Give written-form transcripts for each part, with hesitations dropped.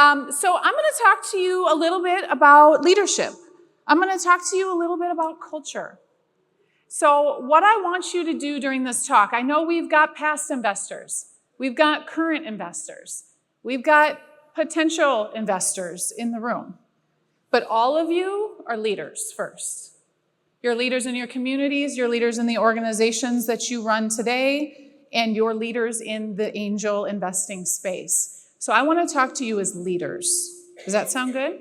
So I'm going to talk to you a little bit about leadership. I'm going to talk to you a little bit about culture. So what I want you to do during this talk, I know we've got past investors, we've got current investors, we've got potential investors in the room, but all of you are leaders first. You're leaders in your communities, you're leaders in the organizations that you run today, and you're leaders in the angel investing space. So I want to talk to you as leaders. Does that sound good?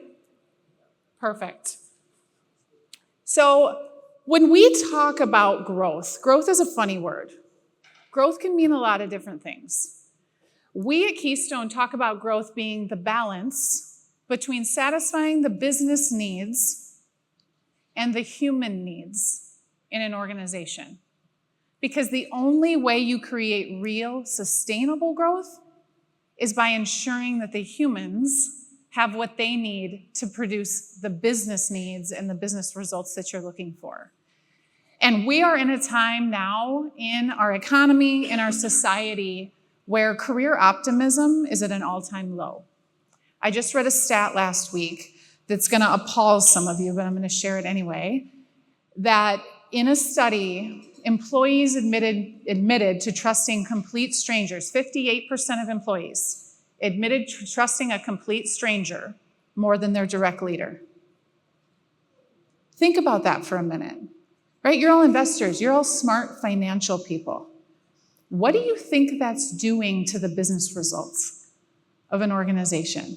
Perfect. So when we talk about growth, growth is a funny word. Growth can mean a lot of different things. We at Keystone talk about growth being the balance between satisfying the business needs and the human needs in an organization. Because the only way you create real, sustainable growth is by ensuring that the humans have what they need to produce the business needs and the business results that you're looking for. And we are in a time now in our economy, in our society, where career optimism is at an all-time low. I just read a stat last week that's going to appall some of you, but I'm going to share it anyway, that in a study, employees admitted to trusting complete strangers, 58% of employees admitted to trusting a complete stranger more than their direct leader. Think about that for a minute, right? You're all investors. You're all smart financial people. What do you think that's doing to the business results of an organization?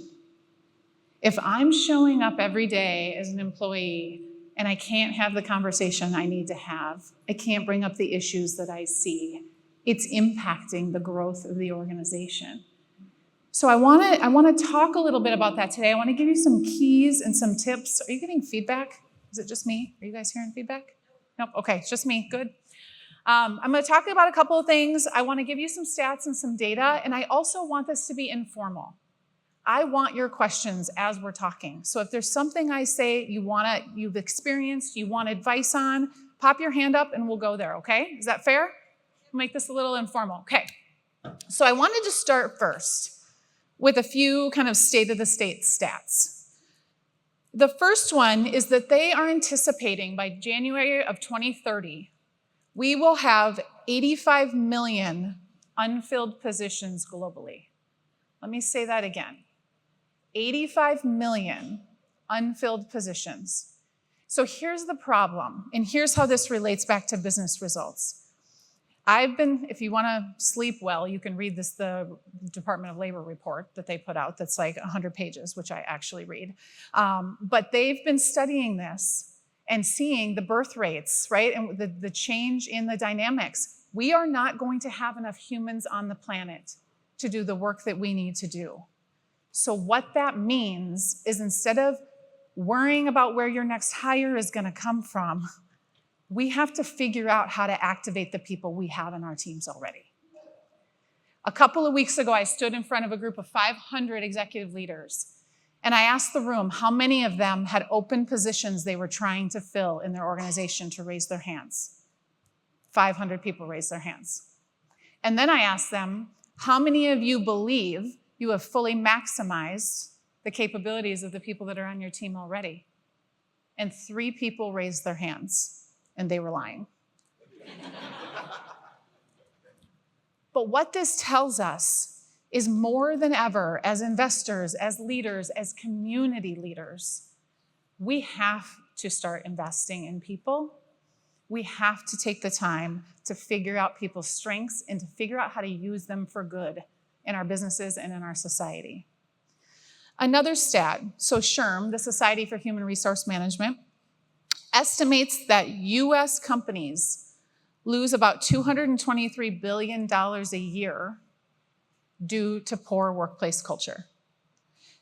If I'm showing up every day as an employee and I can't have the conversation I need to have, I can't bring up the issues that I see, it's impacting the growth of the organization. So I want to talk a little bit about that today. I want to give you some keys and some tips. Are you getting feedback? Is it just me? Are you guys hearing feedback? Nope. Okay, it's just me. Good. I'm going to talk about a couple of things. I want to give you some stats and some data, and I also want this to be informal. I want your questions as we're talking. So if there's something I say you've experienced, you want advice on, pop your hand up and we'll go there, okay? Is that fair? We'll make this a little informal. Okay. So I wanted to start first with a few kind of state-of-the-state stats. The first one is that they are anticipating by January of 2030, we will have 85 million unfilled positions globally. Let me say that again. 85 million unfilled positions. So here's the problem, and here's how this relates back to business results. If you want to sleep well, you can read the Department of Labor report that they put out that's like 100 pages, which I actually read. But they've been studying this and seeing the birth rates, right? And the change in the dynamics. We are not going to have enough humans on the planet to do the work that we need to do. So what that means is instead of worrying about where your next hire is going to come from, we have to figure out how to activate the people we have in our teams already. A couple of weeks ago, I stood in front of a group of 500 executive leaders, and I asked the room how many of them had open positions they were trying to fill in their organization to raise their hands. 500 people raised their hands. And then I asked them, how many of you believe you have fully maximized the capabilities of the people that are on your team already? And 3 people raised their hands. And they were lying. But what this tells us is more than ever, as investors, as leaders, as community leaders, we have to start investing in people. We have to take the time to figure out people's strengths and to figure out how to use them for good in our businesses and in our society. Another stat, so SHRM, the Society for Human Resource Management, estimates that U.S. companies lose about $223 billion a year due to poor workplace culture.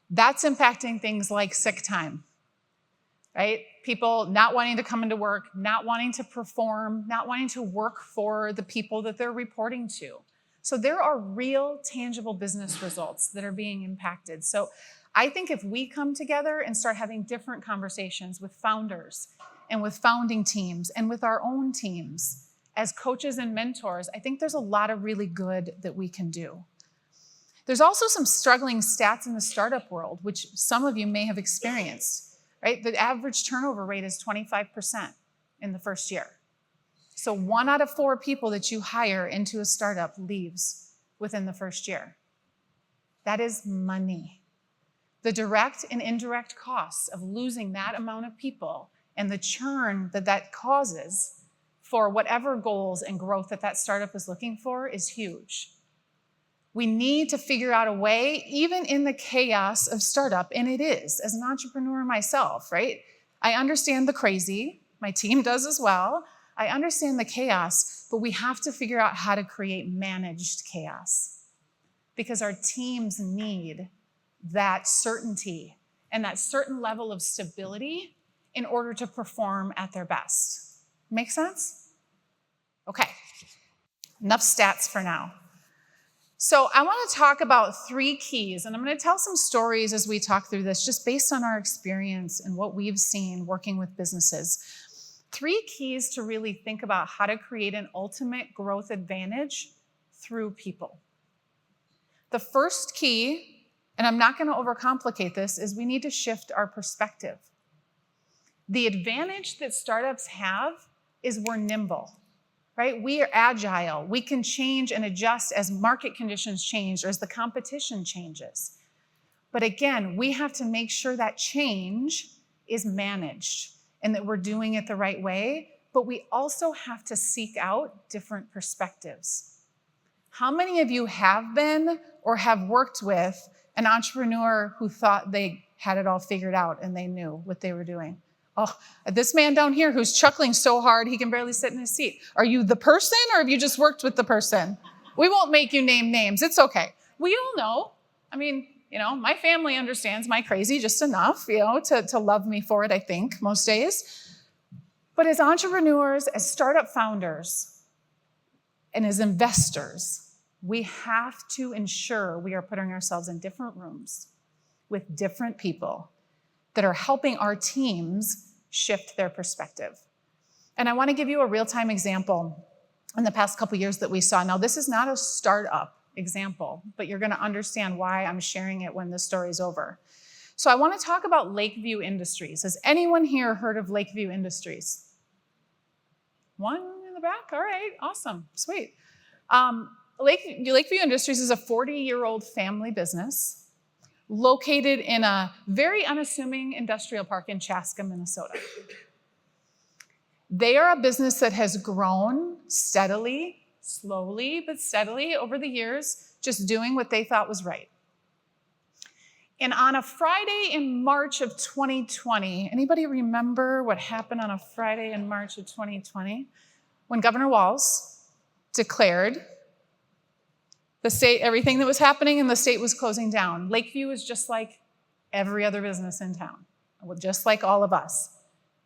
That's impacting things like sick time, right? People not wanting to come into work, not wanting to perform, not wanting to work for the people that they're reporting to. So there are real, tangible business results that are being impacted. So I think if we come together and start having different conversations with founders and with founding teams and with our own teams as coaches and mentors, I think there's a lot of really good that we can do. There's also some struggling stats in the startup world, which some of you may have experienced, right? The average turnover rate is 25% in the first year. So 1 out of 4 people that you hire into a startup leaves within the first year. That is money. The direct and indirect costs of losing that amount of people and the churn that that causes for whatever goals and growth that that startup is looking for is huge. We need to figure out a way, even in the chaos of startup, and it is, as an entrepreneur myself, right? I understand the crazy, my team does as well. I understand the chaos, but we have to figure out how to create managed chaos because our teams need that certainty and that certain level of stability in order to perform at their best. Make sense? Okay, enough stats for now. So I want to talk about 3 keys, and I'm going to tell some stories as we talk through this, just based on our experience and what we've seen working with businesses. 3 keys to really think about how to create an ultimate growth advantage through people. The first key, and I'm not going to overcomplicate this, is we need to shift our perspective. The advantage that startups have is we're nimble. Right? We are agile. We can change and adjust as market conditions change or as the competition changes. But again, we have to make sure that change is managed and that we're doing it the right way, but we also have to seek out different perspectives. How many of you have been or have worked with an entrepreneur who thought they had it all figured out and they knew what they were doing? Oh, this man down here who's chuckling so hard he can barely sit in his seat. Are you the person or have you just worked with the person? We won't make you name names. It's okay. We all know. I mean, my family understands my crazy just enough, to love me for it, I think, most days. But as entrepreneurs, as startup founders, and as investors, we have to ensure we are putting ourselves in different rooms with different people that are helping our teams shift their perspective. And I want to give you a real-time example in the past couple years that we saw. Now, this is not a startup example, but you're going to understand why I'm sharing it when the story's over. So I want to talk about Lakeview Industries. Has anyone here heard of Lakeview Industries? One in the back? All right, awesome, sweet. Lakeview Industries is a 40-year-old family business located in a very unassuming industrial park in Chaska, Minnesota. They are a business that has grown steadily, slowly, but steadily over the years, just doing what they thought was right. And on a Friday in March of 2020, anybody remember what happened on a Friday in March of 2020? When Governor Walz declared the state, everything that was happening in the state was closing down. Lakeview is just like every other business in town, just like all of us.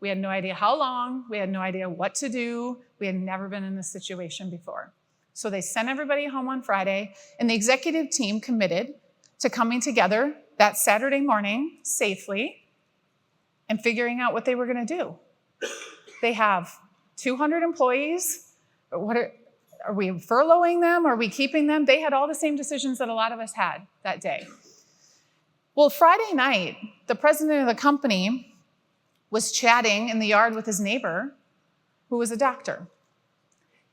We had no idea how long, we had no idea what to do, we had never been in this situation before. So they sent everybody home on Friday, and the executive team committed to coming together that Saturday morning safely and figuring out what they were gonna do. They have 200 employees. Are we furloughing them? Are we keeping them? They had all the same decisions that a lot of us had that day. Well, Friday night, the president of the company was chatting in the yard with his neighbor, who was a doctor.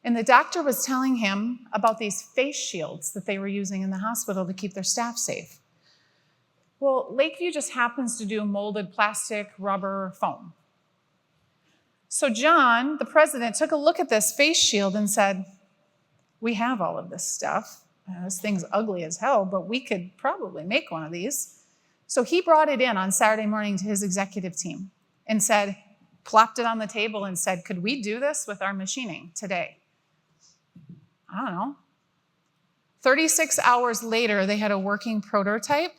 And the doctor was telling him about these face shields that they were using in the hospital to keep their staff safe. Well, Lakeview just happens to do molded plastic, rubber, foam. So John, the president, took a look at this face shield and said, we have all of this stuff. This thing's ugly as hell, but we could probably make one of these. So he brought it in on Saturday morning to his executive team and plopped it on the table and said, could we do this with our machining today? I don't know. 36 hours later, they had a working prototype,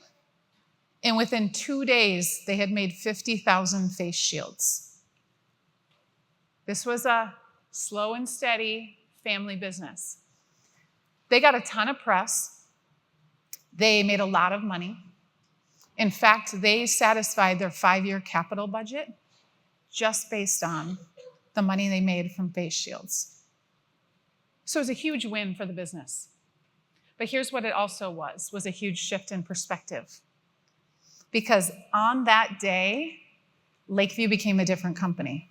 and within 2 days, they had made 50,000 face shields. This was a slow and steady family business. They got a ton of press. They made a lot of money. In fact, they satisfied their 5-year capital budget just based on the money they made from face shields. So it was a huge win for the business. But here's what it also was a huge shift in perspective. Because on that day, Lakeview became a different company.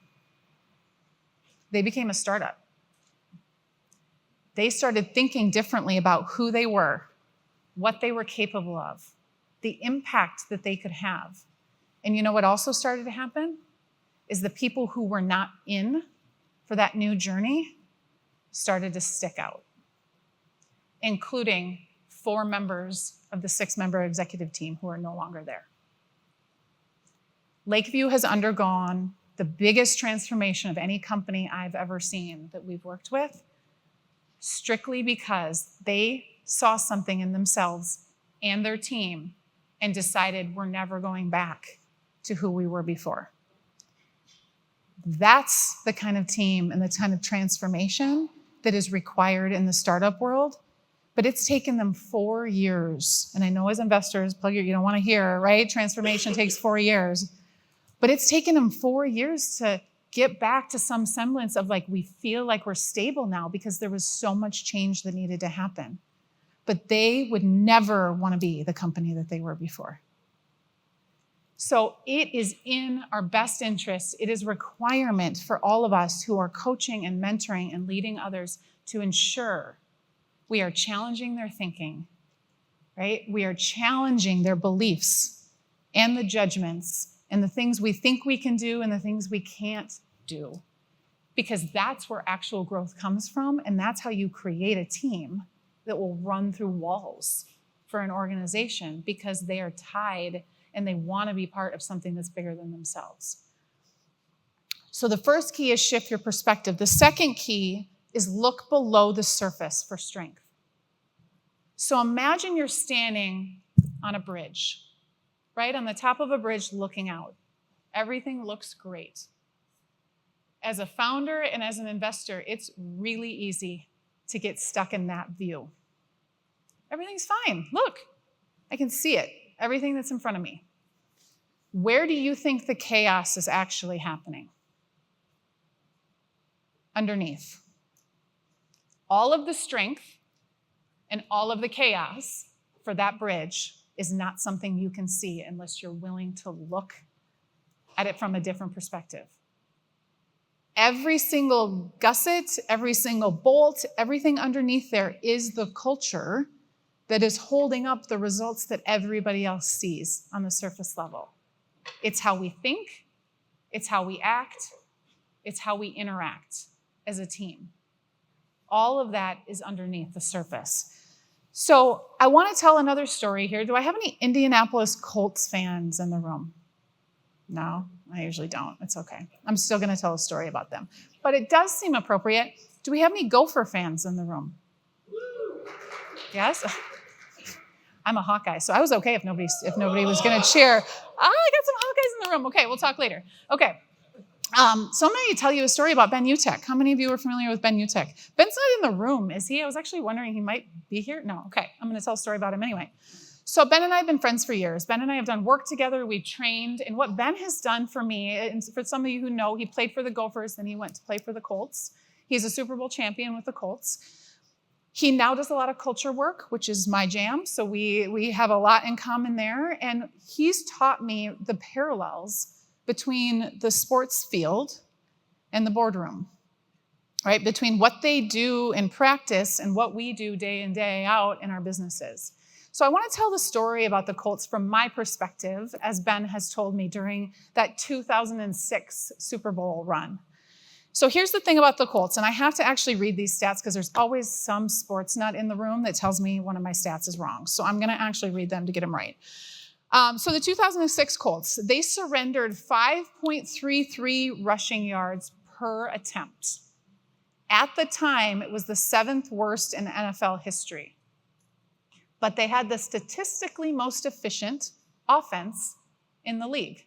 They became a startup. They started thinking differently about who they were, what they were capable of, the impact that they could have. And you know what also started to happen? Is the people who were not in for that new journey started to stick out, including 4 members of the 6-member executive team who are no longer there. Lakeview has undergone the biggest transformation of any company I've ever seen that we've worked with, strictly because they saw something in themselves and their team and decided we're never going back to who we were before. That's the kind of team and the kind of transformation that is required in the startup world. But it's taken them 4 years. And I know as investors, you don't want to hear, right? Transformation takes 4 years. But it's taken them 4 years to get back to some semblance of we feel like we're stable now because there was so much change that needed to happen. But they would never want to be the company that they were before. So it is in our best interest. It is a requirement for all of us who are coaching and mentoring and leading others to ensure we are challenging their thinking, right? We are challenging their beliefs and the judgments and the things we think we can do and the things we can't do. Because that's where actual growth comes from, and that's how you create a team that will run through walls for an organization because they are tied and they want to be part of something that's bigger than themselves. So the first key is shift your perspective. The second key is look below the surface for strength. So imagine you're standing on a bridge, right? On the top of a bridge looking out. Everything looks great. As a founder and as an investor, it's really easy to get stuck in that view. Everything's fine. Look, I can see it. Everything that's in front of me. Where do you think the chaos is actually happening? Underneath. All of the strength and all of the chaos for that bridge is not something you can see unless you're willing to look at it from a different perspective. Every single gusset, every single bolt, everything underneath there is the culture that is holding up the results that everybody else sees on the surface level. It's how we think, it's how we act, it's how we interact as a team. All of that is underneath the surface. So I want to tell another story here. Do I have any Indianapolis Colts fans in the room? No, I usually don't. It's okay. I'm still going to tell a story about them. But it does seem appropriate. Do we have any Gopher fans in the room? Yes? I'm a Hawkeye, so I was okay if nobody was going to cheer. I got some Hawkeyes in the room. Okay, we'll talk later. Okay. So I'm going to tell you a story about Ben Utecht. How many of you are familiar with Ben Utecht? Ben's not in the room, is he? I was actually wondering he might be here. No, okay. I'm going to tell a story about him anyway. So Ben and I have been friends for years. Ben and I have done work together. We've trained. And what Ben has done for me, and for some of you who know, he played for the Gophers, then he went to play for the Colts. He's a Super Bowl champion with the Colts. He now does a lot of culture work, which is my jam. So we have a lot in common there. And he's taught me the parallels between the sports field and the boardroom, right? Between what they do in practice and what we do day in, day out in our businesses. So I want to tell the story about the Colts from my perspective, as Ben has told me during that 2006 Super Bowl run. So here's the thing about the Colts, and I have to actually read these stats because there's always some sports nut in the room that tells me one of my stats is wrong. So I'm going to actually read them to get them right. So the 2006 Colts, they surrendered 5.33 rushing yards per attempt. At the time, it was the 7th worst in NFL history. But they had the statistically most efficient offense in the league.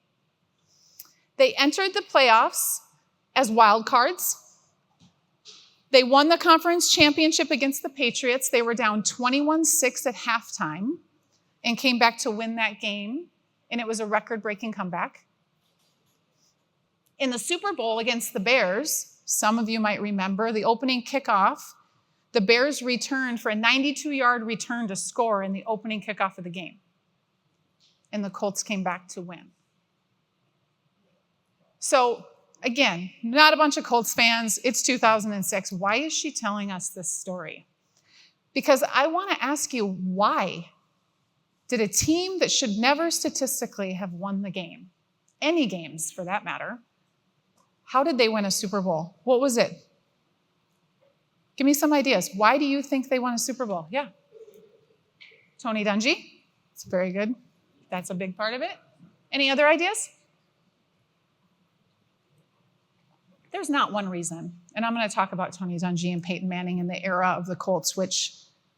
They entered the playoffs as wild cards. They won the conference championship against the Patriots. They were down 21-6 at halftime and came back to win that game, and it was a record-breaking comeback. In the Super Bowl against the Bears, some of you might remember, the opening kickoff, The Bears returned for a 92-yard return to score in the opening kickoff of the game. And the Colts came back to win. So, again, not a bunch of Colts fans. It's 2006. Why is she telling us this story? Because I want to ask you, why did a team that should never statistically have won the game, any games for that matter, how did they win a Super Bowl? What was it? Give me some ideas. Why do you think they won a Super Bowl? Yeah. Tony Dungy. It's very good. That's a big part of it. Any other ideas? There's not one reason. And I'm going to talk about Tony Dungy and Peyton Manning in the era of the Colts, which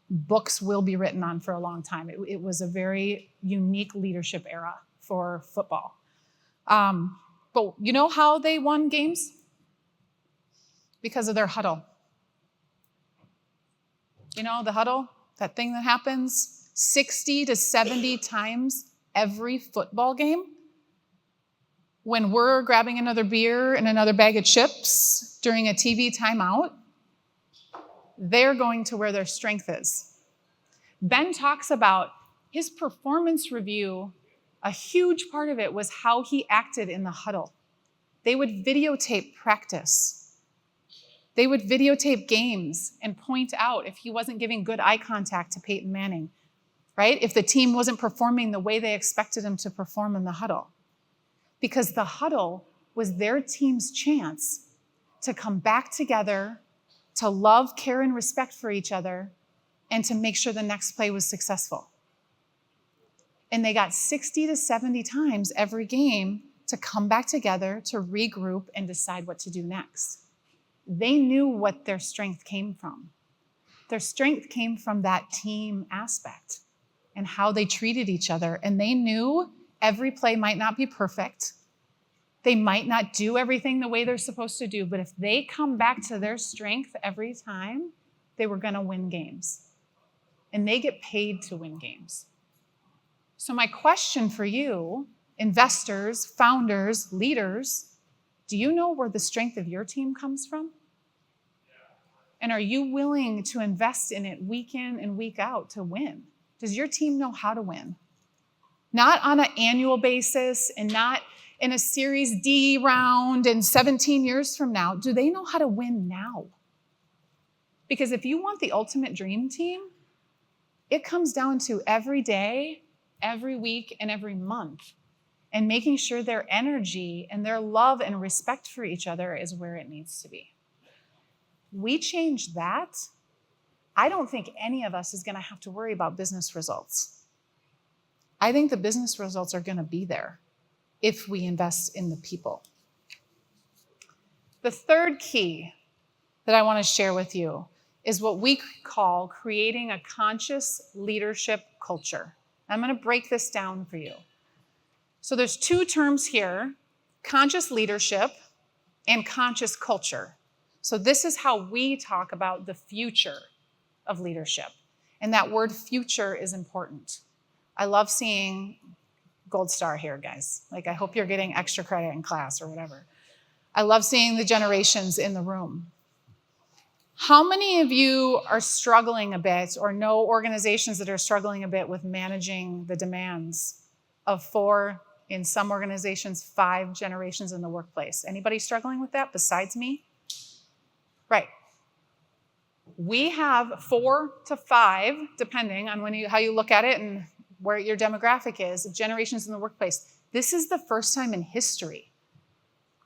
books will be written on for a long time. It was a very unique leadership era for football. But you know how they won games? Because of their huddle. You know, the huddle, that thing that happens 60 to 70 times every football game. When we're grabbing another beer and another bag of chips during a TV timeout, they're going to where their strength is. Ben talks about his performance review. A huge part of it was how he acted in the huddle. They would videotape practice. They would videotape games and point out if he wasn't giving good eye contact to Peyton Manning, right? If the team wasn't performing the way they expected him to perform in the huddle. Because the huddle was their team's chance to come back together, to love, care, and respect for each other, and to make sure the next play was successful. And they got 60 to 70 times every game to come back together, to regroup, and decide what to do next. They knew what their strength came from. Their strength came from that team aspect and how they treated each other. And they knew every play might not be perfect. They might not do everything the way they're supposed to do, but if they come back to their strength every time, they were going to win games. And they get paid to win games. So my question for you, investors, founders, leaders, do you know where the strength of your team comes from? And are you willing to invest in it week in and week out to win? Does your team know how to win? Not on an annual basis and not in a Series D round and 17 years from now. Do they know how to win now? Because if you want the ultimate dream team, it comes down to every day, every week, and every month, and making sure their energy and their love and respect for each other is where it needs to be. We change that, I don't think any of us is going to have to worry about business results. I think the business results are going to be there if we invest in the people. The third key that I want to share with you is what we call creating a conscious leadership culture. I'm going to break this down for you. So there's two terms here, conscious leadership and conscious culture. So this is how we talk about the future of leadership. And that word future is important. I love seeing gold star here, guys. Like, I hope you're getting extra credit in class or whatever. I love seeing the generations in the room. How many of you are struggling a bit or know organizations that are struggling a bit with managing the demands of 4, in some organizations, 5 generations in the workplace? Anybody struggling with that besides me? Right. We have 4 to 5, depending on how you look at it and where your demographic is, of generations in the workplace. This is the first time in history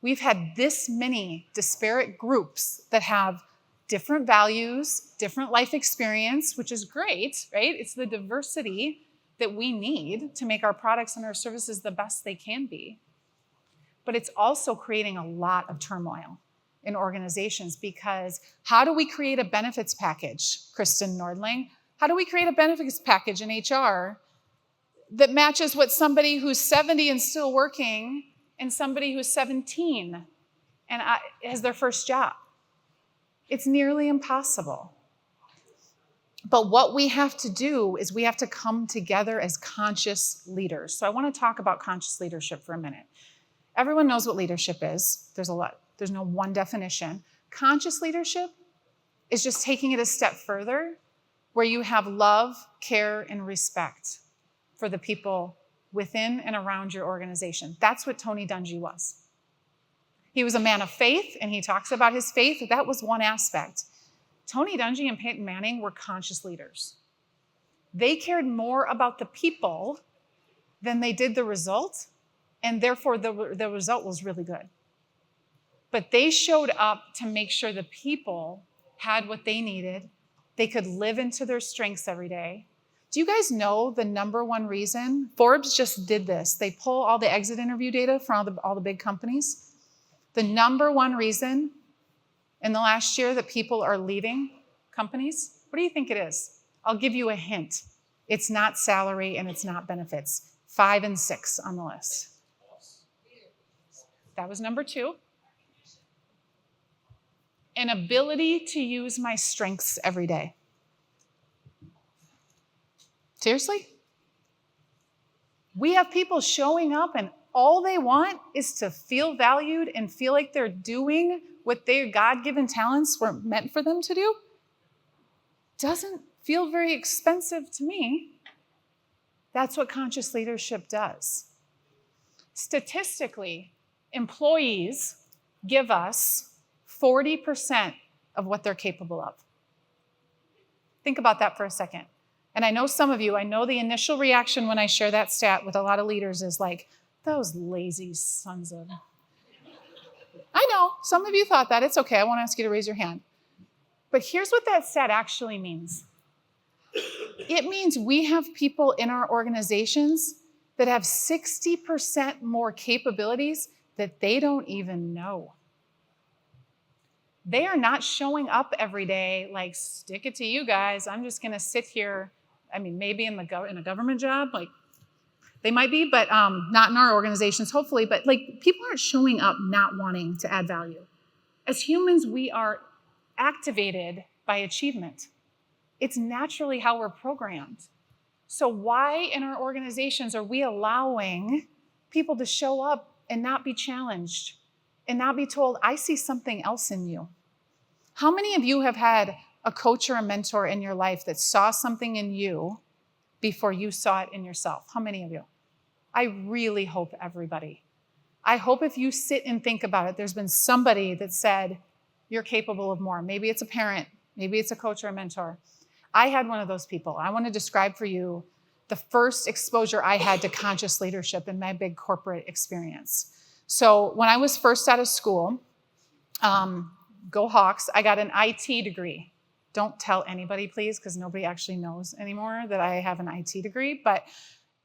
we've had this many disparate groups that have different values, different life experience, which is great, right? It's the diversity that we need to make our products and our services the best they can be. But it's also creating a lot of turmoil in organizations, because how do we create a benefits package, Kristen Nordling? How do we create a benefits package in HR that matches what somebody who's 70 and still working and somebody who's 17 and has their first job? It's nearly impossible. But what we have to do is we have to come together as conscious leaders. So I want to talk about conscious leadership for a minute. Everyone knows what leadership is. There's no one definition. Conscious leadership is just taking it a step further, where you have love, care, and respect for the people within and around your organization. That's what Tony Dungy was. He was a man of faith, and he talks about his faith. That was one aspect. Tony Dungy and Peyton Manning were conscious leaders. They cared more about the people than they did the result, and therefore the result was really good. But they showed up to make sure the people had what they needed. They could live into their strengths every day. Do you guys know the number one reason? Forbes just did this. They pull all the exit interview data from all the big companies. The number one reason in the last year that people are leaving companies, what do you think it is? I'll give you a hint. It's not salary and it's not benefits. 5 and 6 on the list. That was number 2. An ability to use my strengths every day. Seriously? We have people showing up and all they want is to feel valued and feel like they're doing what their God-given talents were meant for them to do. Doesn't feel very expensive to me. That's what conscious leadership does. Statistically, employees give us 40% of what they're capable of. Think about that for a second. And I know some of you, I know the initial reaction when I share that stat with a lot of leaders is like, those lazy sons of... I know, some of you thought that. It's okay, I won't ask you to raise your hand. But here's what that stat actually means. It means we have people in our organizations that have 60% more capabilities that they don't even know. They are not showing up every day like, stick it to you guys. I'm just going to sit here. I mean, maybe in a government job, like they might be, but not in our organizations, hopefully. But like people aren't showing up not wanting to add value. As humans, we are activated by achievement. It's naturally how we're programmed. So why in our organizations are we allowing people to show up and not be challenged and not be told, I see something else in you? How many of you have had a coach or a mentor in your life that saw something in you before you saw it in yourself? How many of you? I really hope everybody. I hope if you sit and think about it, there's been somebody that said, you're capable of more. Maybe it's a parent, maybe it's a coach or a mentor. I had one of those people. I want to describe for you the first exposure I had to conscious leadership in my big corporate experience. So when I was first out of school, go Hawks, I got an IT degree. Don't tell anybody, please, because nobody actually knows anymore that I have an IT degree. But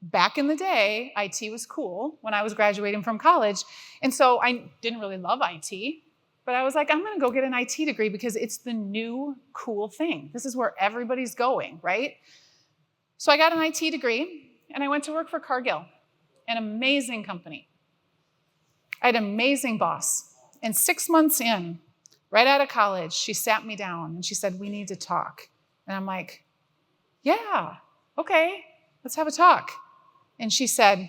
back in the day, IT was cool when I was graduating from college. And so I didn't really love IT. But I was like, I'm going to go get an IT degree because it's the new cool thing. This is where everybody's going, right? So I got an IT degree, and I went to work for Cargill, an amazing company. I had an amazing boss. And 6 months in, right out of college, she sat me down, and she said, we need to talk. And I'm like, yeah, okay, let's have a talk. And she said,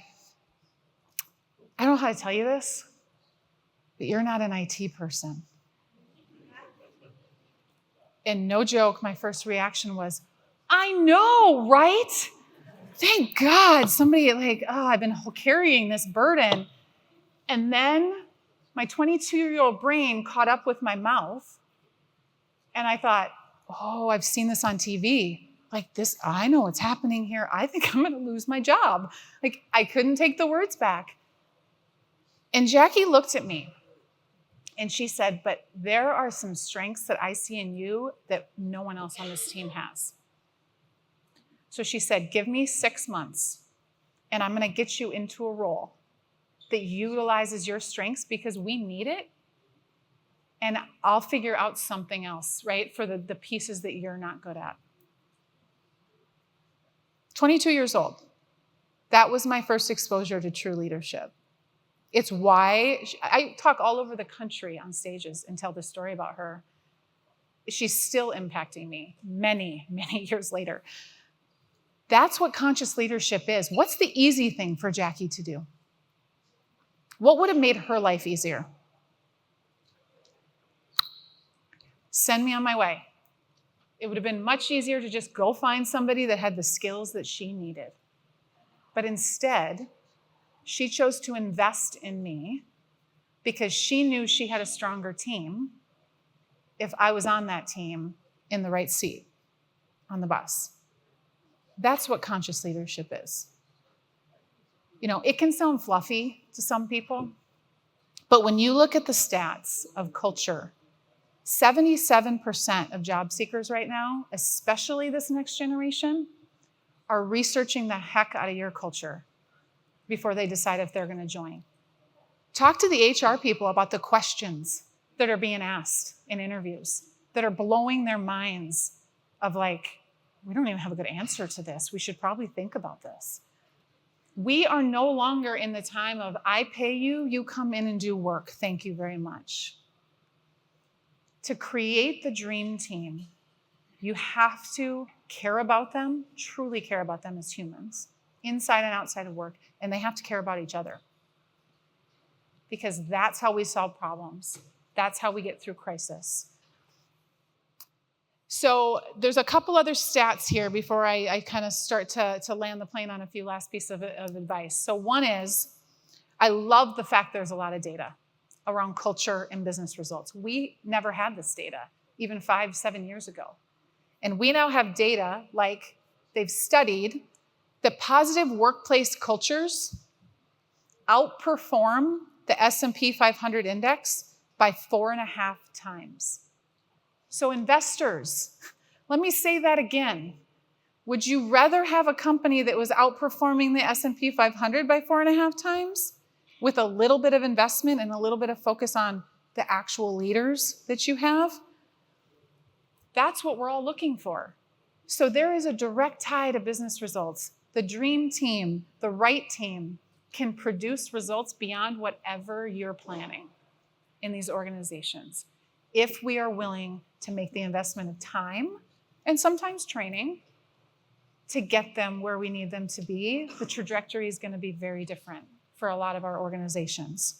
I don't know how to tell you this, but you're not an IT person. And no joke, my first reaction was, I know, right? Thank God somebody I've been carrying this burden. And then my 22-year-old brain caught up with my mouth. And I thought, oh, I've seen this on TV. Like this, I know what's happening here. I think I'm going to lose my job. Like I couldn't take the words back. And Jackie looked at me. And she said, but there are some strengths that I see in you that no one else on this team has. So she said, give me 6 months, and I'm going to get you into a role that utilizes your strengths because we need it, and I'll figure out something else, right, for the pieces that you're not good at. 22 years old. That was my first exposure to true leadership. It's why I talk all over the country on stages and tell this story about her. She's still impacting me many, many years later. That's what conscious leadership is. What's the easy thing for Jackie to do? What would have made her life easier? Send me on my way. It would have been much easier to just go find somebody that had the skills that she needed. But instead, she chose to invest in me because she knew she had a stronger team if I was on that team in the right seat on the bus. That's what conscious leadership is. It can sound fluffy to some people, but when you look at the stats of culture, 77% of job seekers right now, especially this next generation, are researching the heck out of your culture before they decide if they're going to join. Talk to the HR people about the questions that are being asked in interviews that are blowing their minds of like, we don't even have a good answer to this. We should probably think about this. We are no longer in the time of, I pay you, you come in and do work. Thank you very much. To create the dream team, you have to care about them, truly care about them as humans, inside and outside of work, and they have to care about each other. Because that's how we solve problems. That's how we get through crisis. So there's a couple other stats here before I kind of start to land the plane on a few last pieces of advice. So one is, I love the fact there's a lot of data around culture and business results. We never had this data, even 5-7 years ago. And we now have data, like they've studied, that positive workplace cultures outperform the S&P 500 index by 4.5 times. So investors, let me say that again. Would you rather have a company that was outperforming the S&P 500 by 4.5 times with a little bit of investment and a little bit of focus on the actual leaders that you have? That's what we're all looking for. So there is a direct tie to business results. The dream team, the right team, can produce results beyond whatever you're planning in these organizations if we are willing to make the investment of time and sometimes training to get them where we need them to be. The trajectory is going to be very different for a lot of our organizations.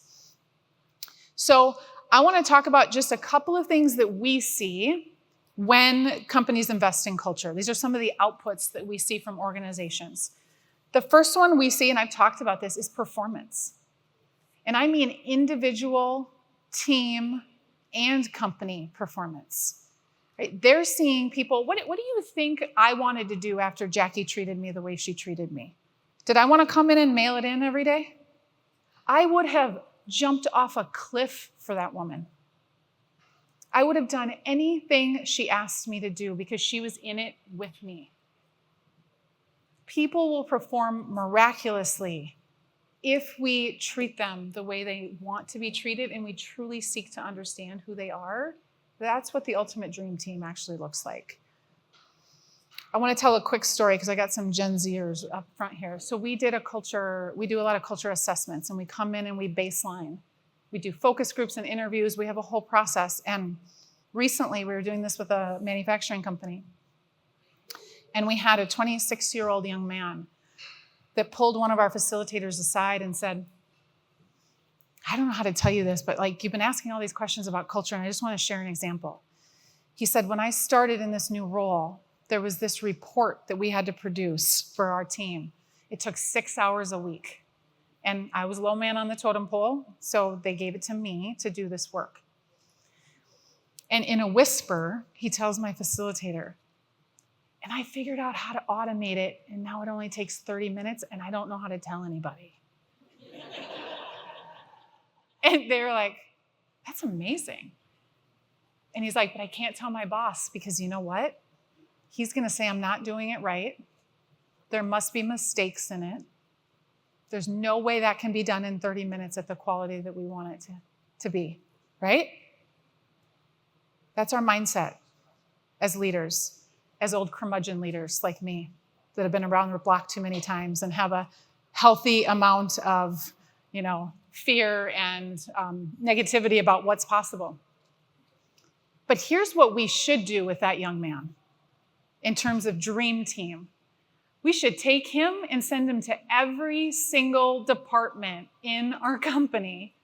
So I want to talk about just a couple of things that we see when companies invest in culture. These are some of the outputs that we see from organizations. The first one we see, and I've talked about this, is performance. And I mean individual, team, and company performance. Right? They're seeing people, what do you think I wanted to do after Jackie treated me the way she treated me? Did I want to come in and mail it in every day? I would have jumped off a cliff for that woman. I would have done anything she asked me to do because she was in it with me. People will perform miraculously if we treat them the way they want to be treated and we truly seek to understand who they are. That's what the ultimate dream team actually looks like. I want to tell a quick story because I got some Gen Zers up front here. So we do a lot of culture assessments, and we come in and we baseline. We do focus groups and interviews. We have a whole process. And recently we were doing this with a manufacturing company. And we had a 26-year-old young man that pulled one of our facilitators aside and said, I don't know how to tell you this, but you've been asking all these questions about culture, and I just want to share an example. He said, when I started in this new role, there was this report that we had to produce for our team. It took 6 hours a week. And I was low man on the totem pole, so they gave it to me to do this work. And in a whisper, he tells my facilitator, and I figured out how to automate it, and now it only takes 30 minutes, and I don't know how to tell anybody. And they were like, that's amazing. And he's like, but I can't tell my boss because you know what? He's going to say I'm not doing it right. There must be mistakes in it. There's no way that can be done in 30 minutes at the quality that we want it to be, right? That's our mindset as leaders, as old curmudgeon leaders like me that have been around the block too many times and have a healthy amount of, fear and negativity about what's possible. But here's what we should do with that young man in terms of dream team. We should take him and send him to every single department in our company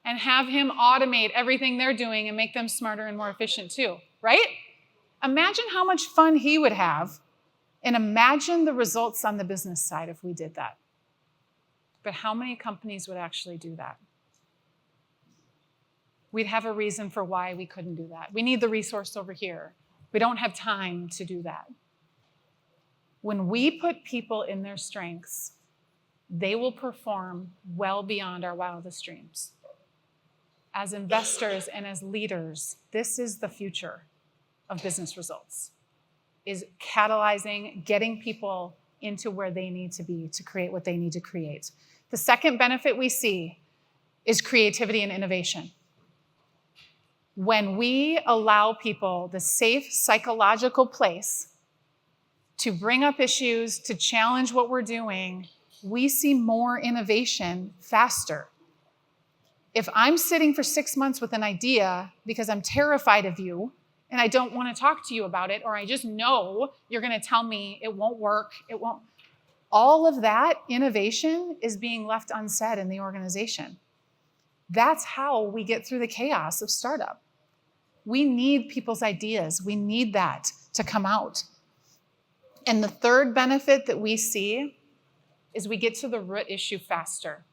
and have him automate everything they're doing and make them smarter and more efficient too, right? Imagine how much fun he would have, and imagine the results on the business side if we did that. But how many companies would actually do that? We'd have a reason for why we couldn't do that. We need the resource over here. We don't have time to do that. When we put people in their strengths, they will perform well beyond our wildest dreams. As investors and as leaders, this is the future of business results, is catalyzing, getting people into where they need to be to create what they need to create. The second benefit we see is creativity and innovation. When we allow people the safe psychological place to bring up issues, to challenge what we're doing, we see more innovation faster. If I'm sitting for 6 months with an idea because I'm terrified of you and I don't want to talk to you about it, or I just know you're going to tell me it won't work, all of that innovation is being left unsaid in the organization. That's how we get through the chaos of startup. We need people's ideas. We need that to come out. And the third benefit that we see is we get to the root issue faster.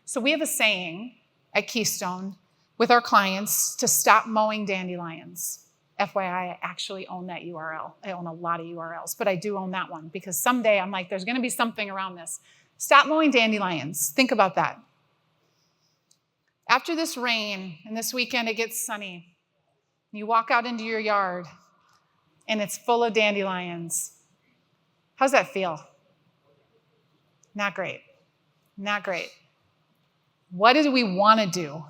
So we have a saying at Keystone with our clients to stop mowing dandelions. FYI, I actually own that URL. I own a lot of URLs, but I do own that one because someday I'm like, there's going to be something around this. Stop mowing dandelions. Think about that. After this rain and this weekend it gets sunny, you walk out into your yard and it's full of dandelions. How's that feel? Not great. Not great. What do we want to do?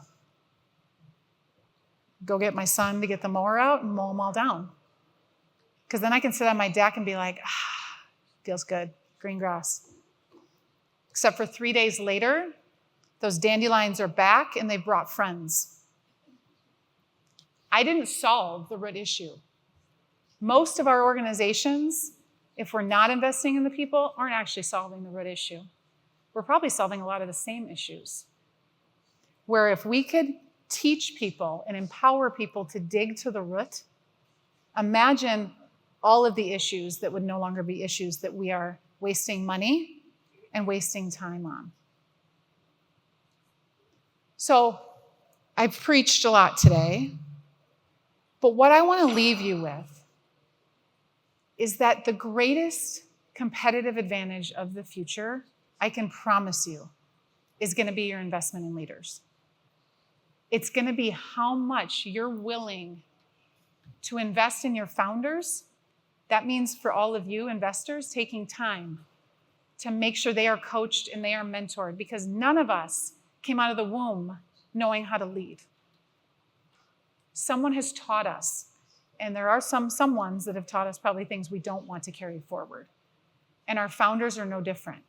Go get my son to get the mower out and mow them all down. Because then I can sit on my deck and be like, feels good, green grass. Except for 3 days later, those dandelions are back and they've brought friends. I didn't solve the root issue. Most of our organizations, if we're not investing in the people, aren't actually solving the root issue. We're probably solving a lot of the same issues. Where if we could teach people and empower people to dig to the root, imagine all of the issues that would no longer be issues that we are wasting money and wasting time on. So I've preached a lot today, but what I want to leave you with is that the greatest competitive advantage of the future, I can promise you, is going to be your investment in leaders. It's going to be how much you're willing to invest in your founders. That means for all of you investors, taking time to make sure they are coached and they are mentored, because none of us came out of the womb knowing how to lead. Someone has taught us, and there are some ones that have taught us probably things we don't want to carry forward. And our founders are no different.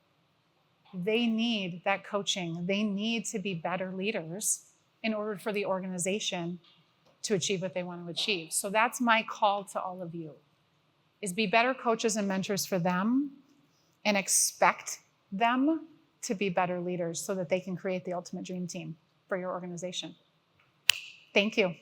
They need that coaching. They need to be better leaders in order for the organization to achieve what they want to achieve. So that's my call to all of you, is be better coaches and mentors for them and expect them to be better leaders so that they can create the ultimate dream team for your organization. Thank you.